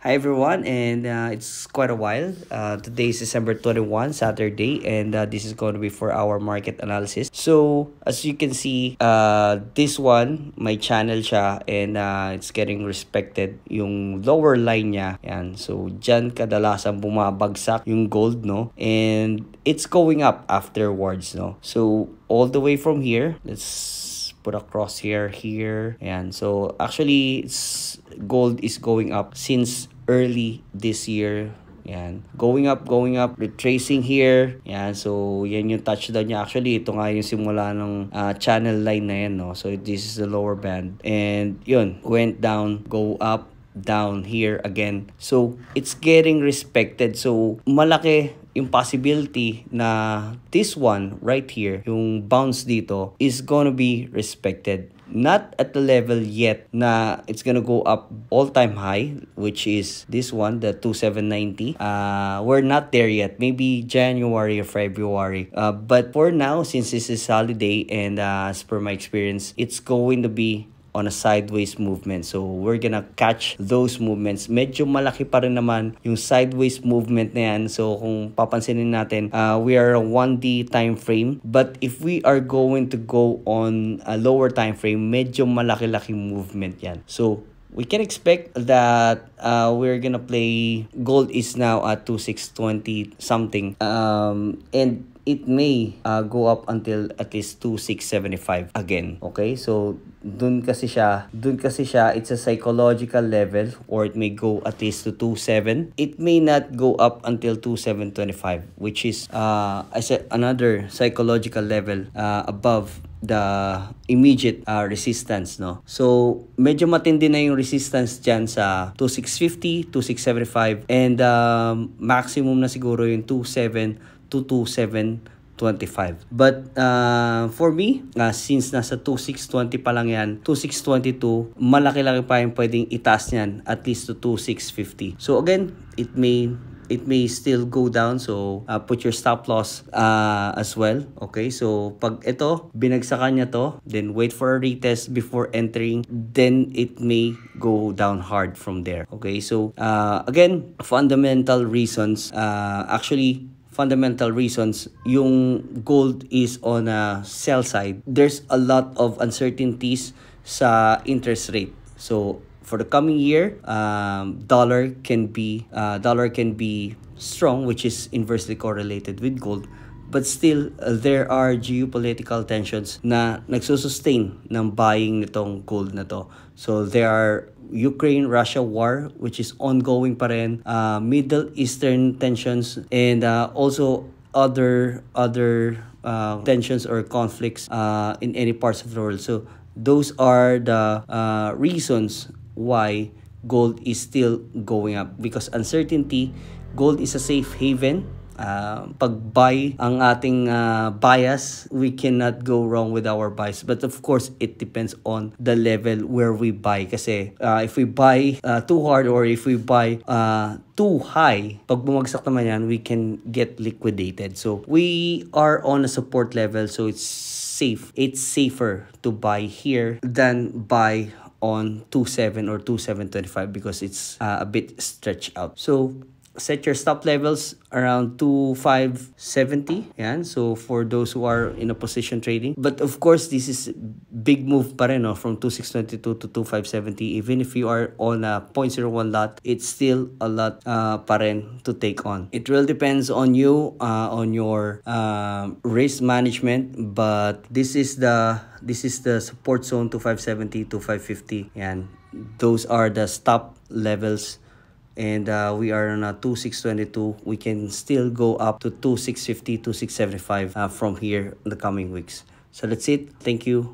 Hi everyone, and it's quite a while. Today is December 21, Saturday, and this is going to be for our market analysis. So, as you can see, this one, my channel siya, and it's getting respected. Yung lower line niya, yan. So, dyan kadalasan bumabagsak yung gold, no? And it's going up afterwards, no? So, all the way from here, let's put a cross here, and so actually gold is going up since early this year. Yan. Going up, retracing here. Yan. So, yan yung touchdown niya. Actually, ito nga yung simula ng channel line na yan, no? So, this is the lower band. And, yun. Went down, go up, down here again. So, it's getting respected. So, malaki yung possibility na this one right here, yung bounce dito, is gonna be respected. Not at the level yet na it's gonna go up all-time high, which is this one, the 2790. We're not there yet. Maybe January or February. But for now, since this is holiday and as per my experience, it's going to be on a sideways movement. So, we're gonna catch those movements. Medyo malaki pa rin naman yung sideways movement na yan. So, kung papansinin natin, we are a 1D time frame. But if we are going to go on a lower time frame, medyo malaki-laki movement yan. So, we can expect that we're gonna play, gold is now at 2620 something. And it may go up until at least 2675 again. Okay? So, dun kasi siya, it's a psychological level, or it may go at least to 27. It may not go up until 2725, which is another psychological level above the immediate resistance, no? So, medyo matindi na yung resistance dyan sa 2650, 2675, and maximum na siguro yung 27 to 2725. But for me, since nasa 2620 pa lang yan, 2622, malaki-laki pa yung pwedeng itaas niyan at least to 2650. So again, it may still go down, so put your stop loss as well. Okay, so pag ito binagsakan niya to, then wait for a retest before entering, then it may go down hard from there. Okay, so again, fundamental reasons, yung gold is on a sell side. There's a lot of uncertainties sa interest rate. So for the coming year, dollar can be strong, which is inversely correlated with gold. But still, there are geopolitical tensions na nagsusustain ng buying nitong gold na to. So there are Ukraine-Russia war, which is ongoing pa rin, Middle Eastern tensions, and also other tensions or conflicts in any parts of the world. So those are the reasons why gold is still going up, because uncertainty, gold is a safe haven. Pag buy ang ating bias, we cannot go wrong with our bias. But of course, it depends on the level where we buy. Kasi if we buy too hard, or if we buy too high, pag bumagsak naman yan, we can get liquidated. So we are on a support level, so it's safe. It's safer to buy here than buy on 27 or 2725 because it's a bit stretched out. So set your stop levels around 2570. Yan. So for those who are in a position trading. But of course, this is big move pa rin, no? From 2622 to 2570. Even if you are on a 0.01 lot, it's still a lot pa rin to take on. It really depends on you, on your risk management. But this is the support zone, 2570 to 550. Yan. Those are the stop levels. And we are on a 2622. We can still go up to 2650, 2675 from here in the coming weeks. So that's it. Thank you.